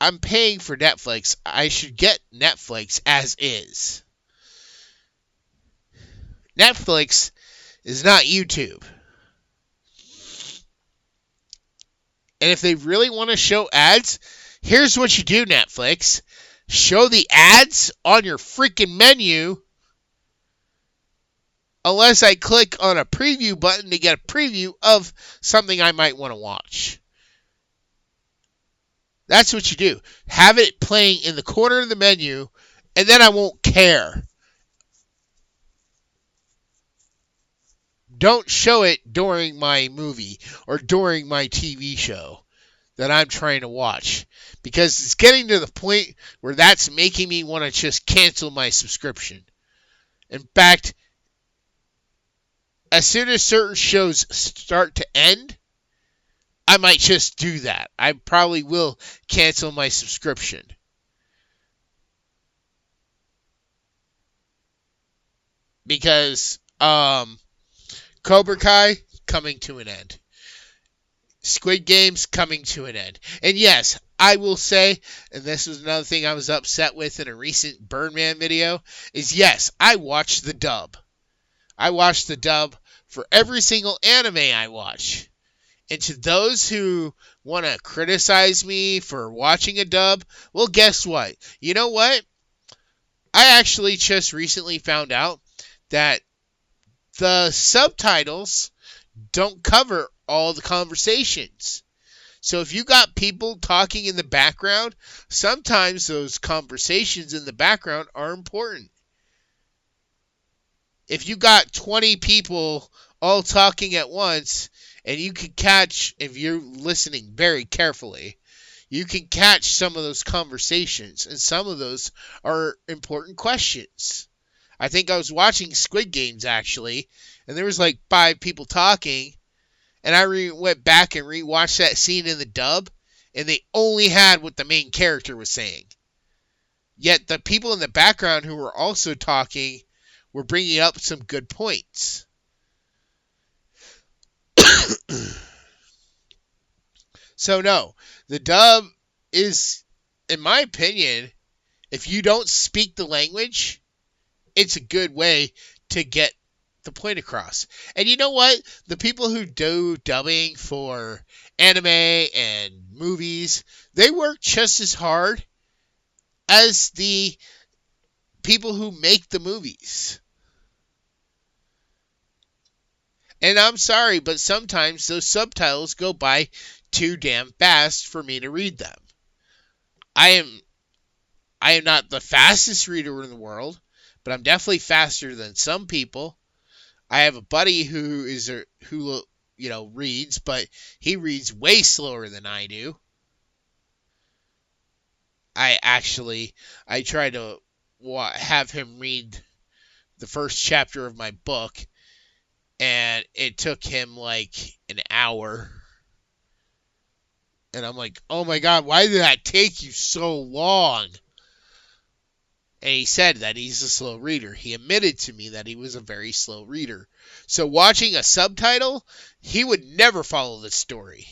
I'm paying for Netflix. I should get Netflix as is. Netflix is not YouTube. And if they really want to show ads, here's what you do, Netflix. Show the ads on your freaking menu. Unless I click on a preview button to get a preview of something I might want to watch. That's what you do. Have it playing in the corner of the menu, and then I won't care. Don't show it during my movie or during my TV show that I'm trying to watch. Because it's getting to the point where that's making me want to just cancel my subscription. In fact, as soon as certain shows start to end, I might just do that. I probably will cancel my subscription. Because Cobra Kai coming to an end. Squid Game's coming to an end. And yes, I will say, and this was another thing I was upset with in a recent Birdman video, is yes, I watched the dub. I watched the dub for every single anime I watch. And to those who want to criticize me for watching a dub, well, guess what? You know what? I actually just recently found out that the subtitles don't cover all the conversations. So if you got people talking in the background, sometimes those conversations in the background are important. If you got 20 people all talking at once, and you can catch, if you're listening very carefully, you can catch some of those conversations, and some of those are important questions. I think I was watching Squid Games, actually, and there was like 5 people talking, and I went back and rewatched that scene in the dub, and they only had what the main character was saying. Yet the people in the background who were also talking were bringing up some good points. So no, the dub is, in my opinion, if you don't speak the language, it's a good way to get the point across. And you know what? The people who do dubbing for anime and movies, they work just as hard as the people who make the movies. And I'm sorry, but sometimes those subtitles go by too damn fast for me to read them. I am not the fastest reader in the world, but I'm definitely faster than some people. I have a buddy who reads, but he reads way slower than I do. I try to have him read the first chapter of my book, and it took him like an hour. And I'm like, oh my God, why did that take you so long? And he said that he's a slow reader. He admitted to me that he was a very slow reader. So watching a subtitle, he would never follow the story.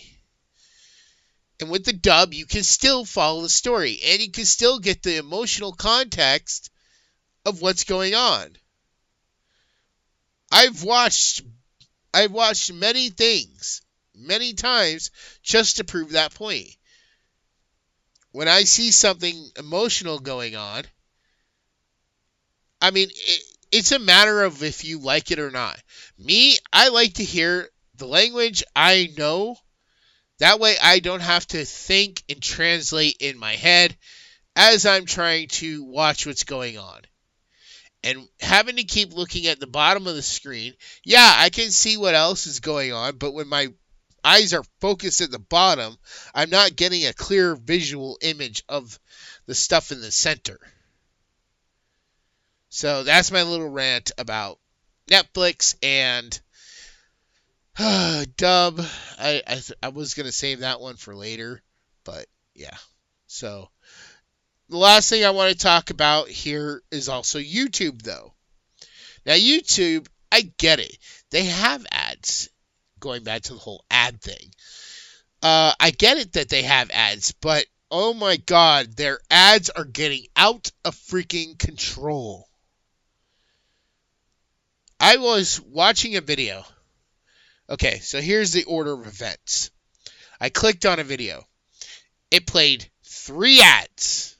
And with the dub, you can still follow the story. And you can still get the emotional context of what's going on. I've watched many things many times just to prove that point. When I see something emotional going on, I mean, it's a matter of if you like it or not. Me, I like to hear the language I know. That way I don't have to think and translate in my head as I'm trying to watch what's going on. And having to keep looking at the bottom of the screen, yeah, I can see what else is going on, but when my eyes are focused at the bottom, I'm not getting a clear visual image of the stuff in the center. So that's my little rant about Netflix and Dub. I was going to save that one for later, but yeah. So the last thing I want to talk about here is also YouTube, though. Now, YouTube, I get it. They have ads, going back to the whole ad thing. I get it that they have ads, but oh my God, their ads are getting out of freaking control. I was watching a video. Okay, so here's the order of events. I clicked on a video. It played 3 ads.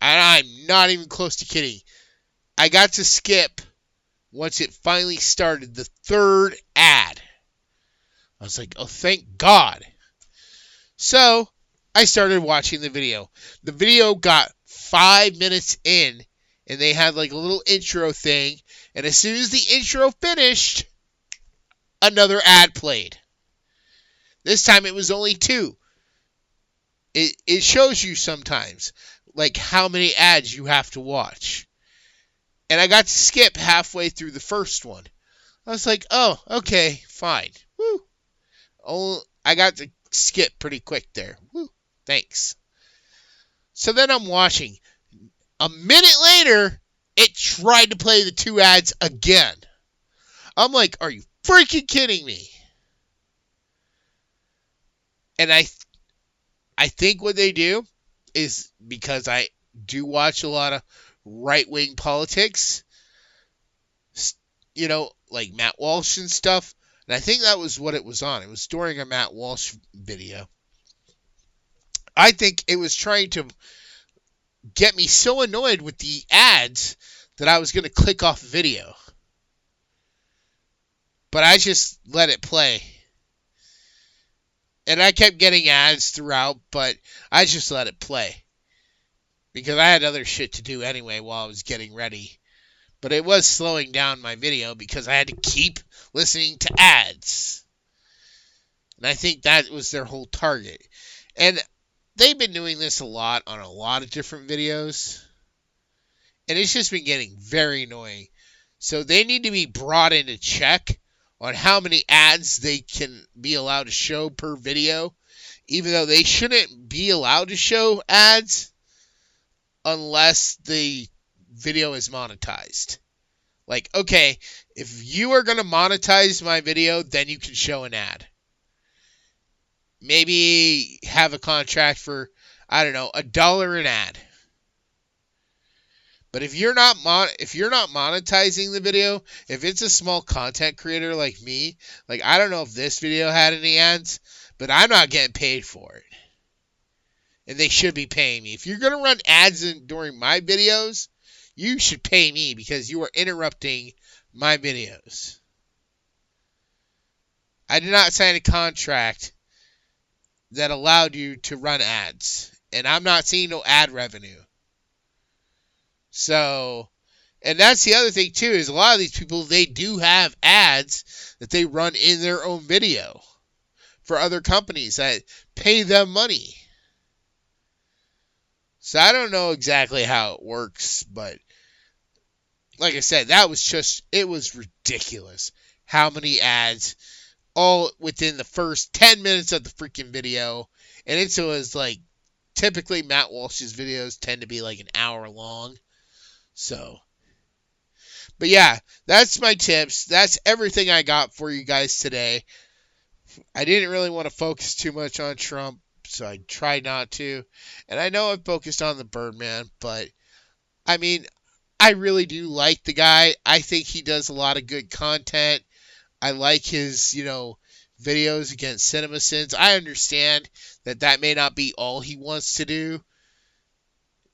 And I'm not even close to kidding. I got to skip once it finally started the 3rd ad. I was like, oh, thank God. So I started watching the video. The video got 5 minutes in, and they had like a little intro thing. And as soon as the intro finished, another ad played. This time it was only 2. It shows you sometimes like how many ads you have to watch. And I got to skip halfway through the first one. I was like, oh, okay, fine. Woo. Oh, I got to skip pretty quick there. Woo. Thanks. So then I'm watching. A minute later, it tried to play the 2 ads again. I'm like, are you freaking kidding me? And I think what they do is because I do watch a lot of right-wing politics, you know, like Matt Walsh and stuff. And I think that was what it was on. It was during a Matt Walsh video. I think it was trying to get me so annoyed with the ads that I was going to click off the video. But I just let it play. And I kept getting ads throughout, but I just let it play. Because I had other shit to do anyway while I was getting ready. But it was slowing down my video because I had to keep listening to ads. And I think that was their whole target. And they've been doing this a lot on a lot of different videos. And it's just been getting very annoying. So they need to be brought into check on how many ads they can be allowed to show per video. Even though they shouldn't be allowed to show ads unless the video is monetized. Like, okay, if you are going to monetize my video, then you can show an ad. Maybe have a contract for, I don't know, $1 an ad. But if you're not monetizing the video, if it's a small content creator like me, like I don't know if this video had any ads, but I'm not getting paid for it. And they should be paying me. If you're going to run ads during my videos, you should pay me because you are interrupting my videos. I did not sign a contract that allowed you to run ads. And I'm not seeing no ad revenue. So, and that's the other thing too, is a lot of these people, they do have ads that they run in their own video for other companies that pay them money. So I don't know exactly how it works, but like I said, it was ridiculous how many ads all within the first 10 minutes of the freaking video. And it was like, typically Matt Walsh's videos tend to be like an hour long. So, but yeah, that's my tips. That's everything I got for you guys today. I didn't really want to focus too much on Trump, so I tried not to. And I know I focused on the Birdman, but I mean, I really do like the guy. I think he does a lot of good content. I like his, videos against CinemaSins. I understand that may not be all he wants to do,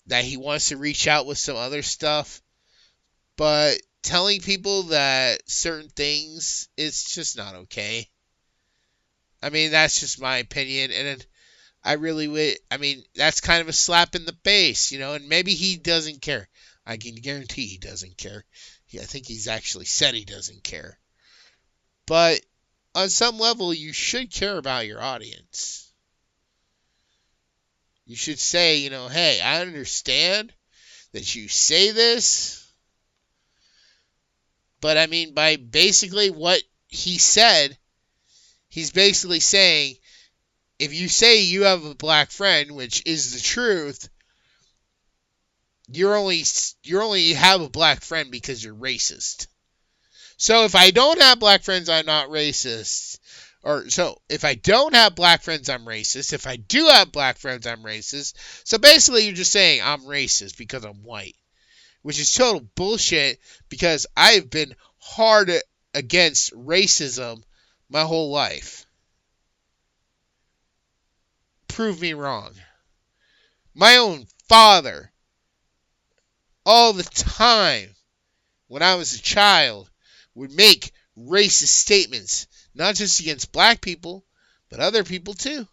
that he wants to reach out with some other stuff, but telling people that certain things, it's just not okay. I mean, that's just my opinion, and that's kind of a slap in the face, and maybe he doesn't care. I can guarantee he doesn't care. I think he's actually said he doesn't care. But on some level, you should care about your audience. You should say, hey, I understand that you say this, but I mean, by basically what he said, he's basically saying, if you say you have a black friend, which is the truth, you only have a black friend because you're racist. So if I don't have black friends, I'm not racist. If I don't have black friends, I'm racist. If I do have black friends, I'm racist. So basically, you're just saying I'm racist because I'm white, which is total bullshit, because I've been hard against racism my whole life. Prove me wrong. My own father, all the time, when I was a child, would make racist statements, not just against black people, but other people too.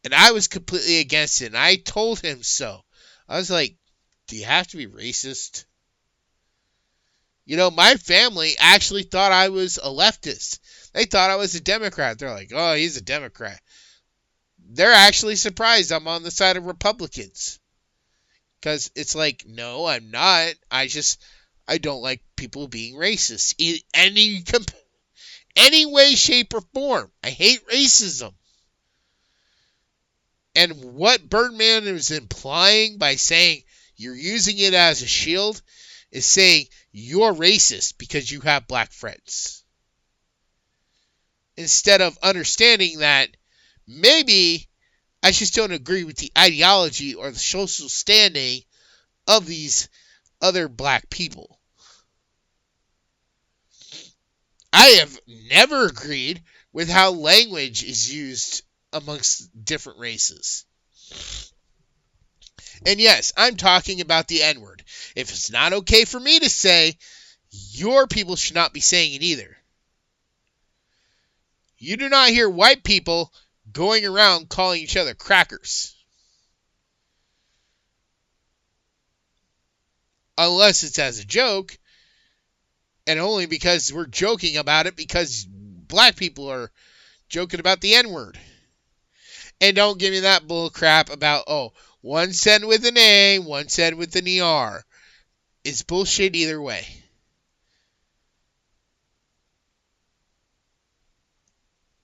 And I was completely against it, and I told him so. I was like, do you have to be racist? My family actually thought I was a leftist. They thought I was a Democrat. They're like, oh, he's a Democrat. They're actually surprised I'm on the side of Republicans. Because it's like, no, I'm not. I don't like people being racist. In any way, shape, or form. I hate racism. And what Birdman is implying by saying you're using it as a shield is saying you're racist because you have black friends. Instead of understanding that maybe I just don't agree with the ideology or the social standing of these other black people. I have never agreed with how language is used amongst different races. And yes, I'm talking about the N-word. If it's not okay for me to say, your people should not be saying it either. You do not hear white people going around calling each other crackers. Unless it's as a joke, and only because we're joking about it because black people are joking about the N-word. And don't give me that bull crap about, one said with an A, one said with an ER. It's bullshit either way.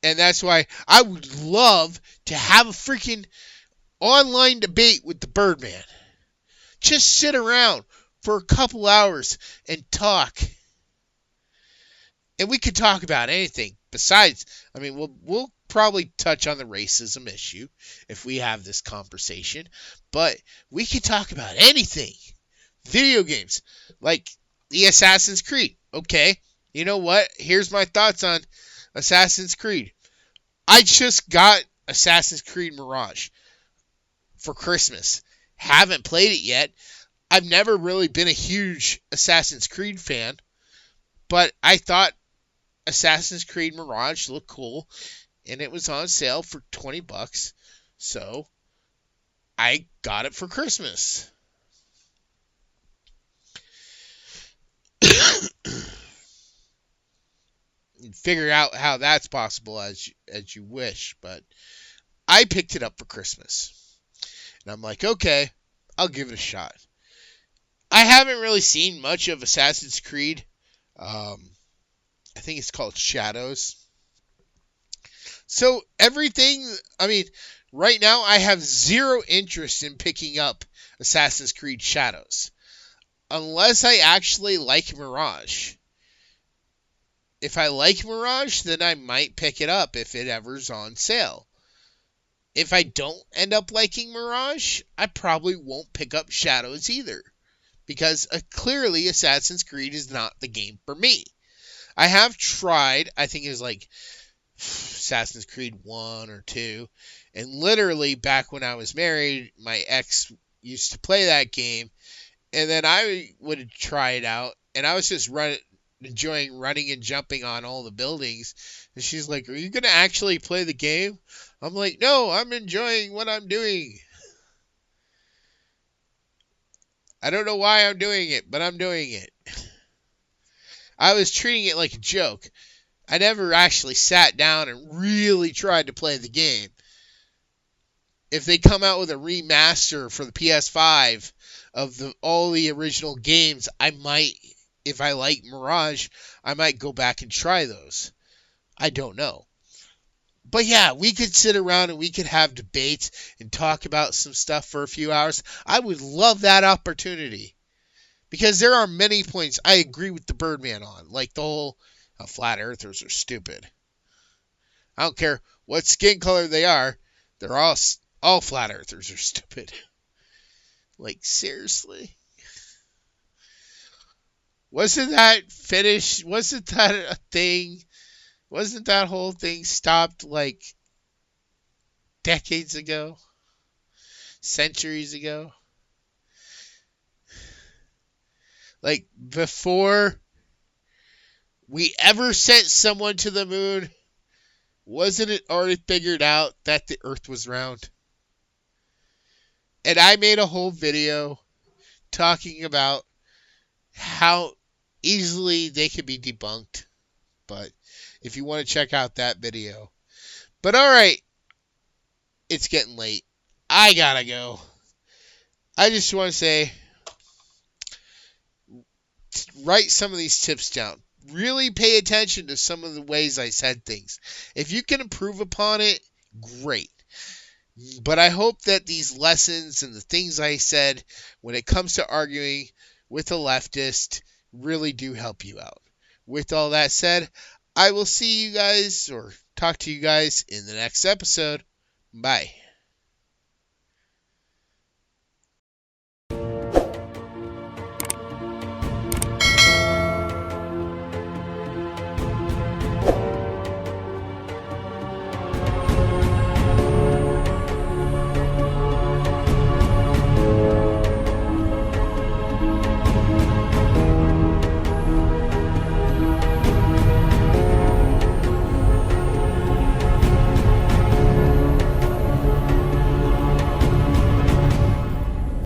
And that's why I would love to have a freaking online debate with the Birdman. Just sit around for a couple hours and talk. And we could talk about anything. Besides, we'll probably touch on the racism issue if we have this conversation. But we could talk about anything. Video games. Like the Assassin's Creed. Okay, you know what? Here's my thoughts on Assassin's Creed. I just got Assassin's Creed Mirage for Christmas. Haven't played it yet. I've never really been a huge Assassin's Creed fan, but I thought Assassin's Creed Mirage looked cool, and it was on sale for $20, so I got it for Christmas. Figure out how that's possible as you wish, but I picked it up for Christmas. And I'm like, okay, I'll give it a shot. I haven't really seen much of Assassin's Creed. I think it's called Shadows. So everything, right now I have zero interest in picking up Assassin's Creed Shadows. Unless I actually like Mirage. If I like Mirage, then I might pick it up if it ever's on sale. If I don't end up liking Mirage, I probably won't pick up Shadows either. Because clearly Assassin's Creed is not the game for me. I have tried, I think it was like Assassin's Creed 1 or 2, and literally back when I was married, my ex used to play that game, and then I would try it out, and I was just enjoying running and jumping on all the buildings, and she's like, "Are you going to actually play the game?" I'm like, "No, I'm enjoying what I'm doing. I don't know why I'm doing it, but I'm doing it." I was treating it like a joke. I never actually sat down and really tried to play the game. If they come out with a remaster for the PS5 of all the original games, I might, if I like Mirage, I might go back and try those. I don't know. But yeah, we could sit around and we could have debates and talk about some stuff for a few hours. I would love that opportunity. Because there are many points I agree with the Birdman on. Like the whole flat earthers are stupid. I don't care what skin color they are. They're all flat earthers are stupid. Like, seriously? Wasn't that finished? Wasn't that a thing? Wasn't that whole thing stopped like decades ago? Centuries ago? Like, before we ever sent someone to the moon, wasn't it already figured out that the Earth was round? And I made a whole video talking about how easily they could be debunked. But if you want to check out that video. But alright, it's getting late. I gotta go. I just want to say, write some of these tips down. Really pay attention to some of the ways I said things. If you can improve upon it, great. But I hope that these lessons and the things I said when it comes to arguing with a leftist really do help you out. With all that said, I will see you guys or talk to you guys in the next episode. Bye.